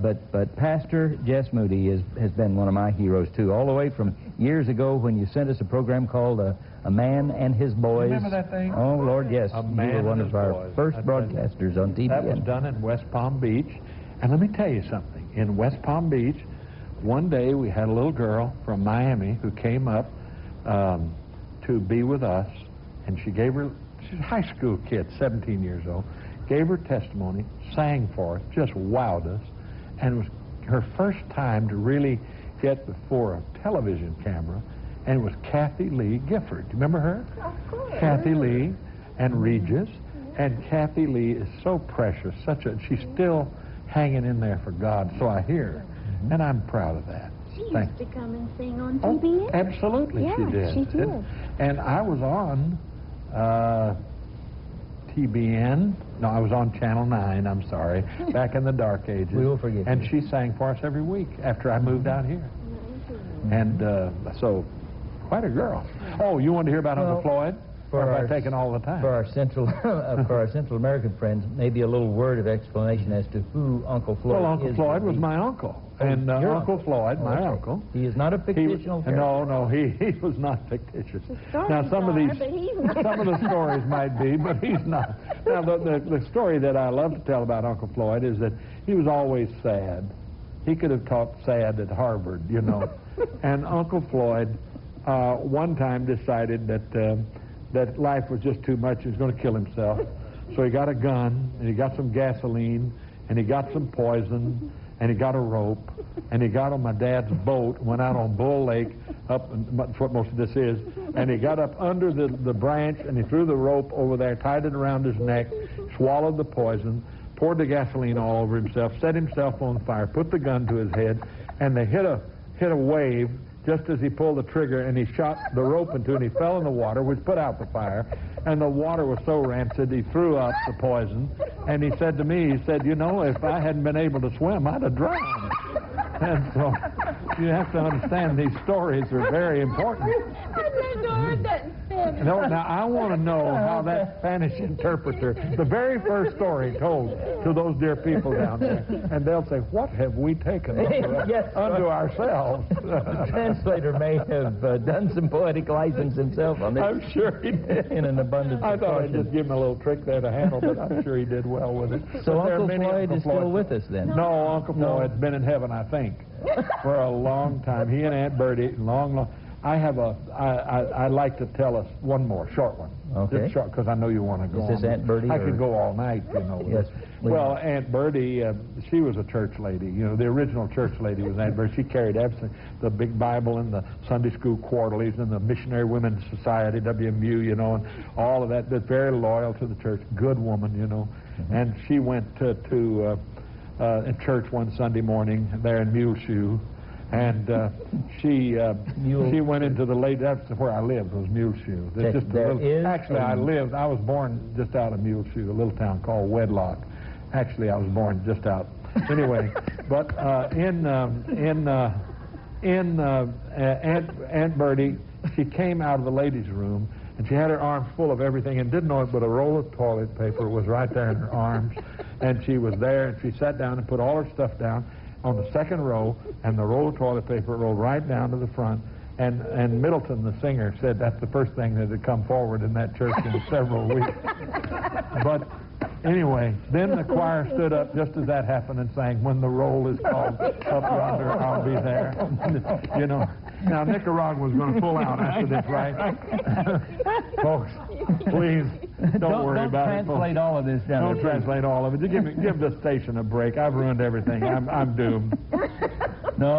But Pastor Jess Moody has been one of my heroes, too, all the way from years ago when you sent us a program called A Man and His Boys. Remember that thing? Oh, Lord, yes. A Man you were one and of our Boys. first broadcasters on TBN. That was done in West Palm Beach. And let me tell you something. In West Palm Beach, one day we had a little girl from Miami who came up to be with us, and she's a high school kid, 17 years old, gave her testimony, sang for us, just wowed us, and it was her first time to really get before a television camera, and it was Kathy Lee Gifford. Do you remember her? Of course. Kathy Lee and Regis, and Kathy Lee is so precious, she's still hanging in there for God, so I hear, and I'm proud of that. She used to come and sing on TBN. Oh, absolutely, yeah, she did. She did. And I was on TBN. No, I was on Channel 9, I'm sorry, back in the dark ages. We will forgive And you. she sang for us every week after I moved out here. And so, quite a girl. Oh, you wanted to hear about Uncle Floyd? Or have I taken all the time? For our Central American friends, maybe a little word of explanation as to who Uncle Floyd is. Well, Uncle Floyd was my uncle. And Uncle Floyd, my uncle. He is not a fictional character. No, he was not fictitious. Now, some of the stories might be, but he's not. Now, the story that I love to tell about Uncle Floyd is that he was always sad. He could have taught sad at Harvard, you know. And Uncle Floyd one time decided that life was just too much. He was going to kill himself. So he got a gun, and he got some gasoline, and he got some poison, and he got a rope, and he got on my dad's boat, went out on Bull Lake, that's what most of this is, and he got up under the branch, and he threw the rope over there, tied it around his neck, swallowed the poison, poured the gasoline all over himself, set himself on fire, put the gun to his head, and they hit a wave just as he pulled the trigger, and he shot the rope into it, and he fell in the water, which put out the fire, and the water was so rancid, he threw up the poison, and he said to me, he said, you know, if I hadn't been able to swim, I'd have drowned. And so you have to understand these stories are very important. No, now I want to know how that Spanish interpreter, the very first story told to those dear people down there, and they'll say, what have we taken unto ourselves? The translator may have done some poetic license himself on this. I'm sure he did. In an abundance I of thought caution. I'd just give him a little trick there to handle, but I'm sure he did well with it. So But Uncle Floyd is still with us then? No, Uncle Floyd's been in heaven, I think, for a long time. He and Aunt Bertie, long. I'd like to tell us one more, short one. Okay. Just short, because I know you want to go on. Is this Aunt Bertie? I could go all night, you know. Yes. Well, Aunt Bertie, she was a church lady. You know, the original church lady was Aunt Bertie. She carried everything, the big Bible and the Sunday school quarterlies and the Missionary Women's Society, WMU, you know, and all of that. But very loyal to the church. Good woman, you know. And she went to church one Sunday morning there in Muleshoe. And she went into the late, that's where I lived, was Muleshoe. Actually, I was born just out of Muleshoe, a little town called Wedlock. Actually, I was born just out. Anyway, but Aunt Bertie, she came out of the ladies' room, and she had her arms full of everything and didn't know it, but a roll of toilet paper was right there in her arms. And she was there, and she sat down and put all her stuff down on the second row, and the roll of toilet paper rolled right down to the front. And Middleton, the singer, said that's the first thing that had come forward in that church in several weeks. But anyway, then the choir stood up just as that happened and sang, when the roll is called up yonder, I'll be there. You know, now Nicaragua's going to pull out after this, right? Folks, please don't worry about it. Don't translate all of this down. Don't translate all of it. Just give the station a break. I've ruined everything. I'm doomed.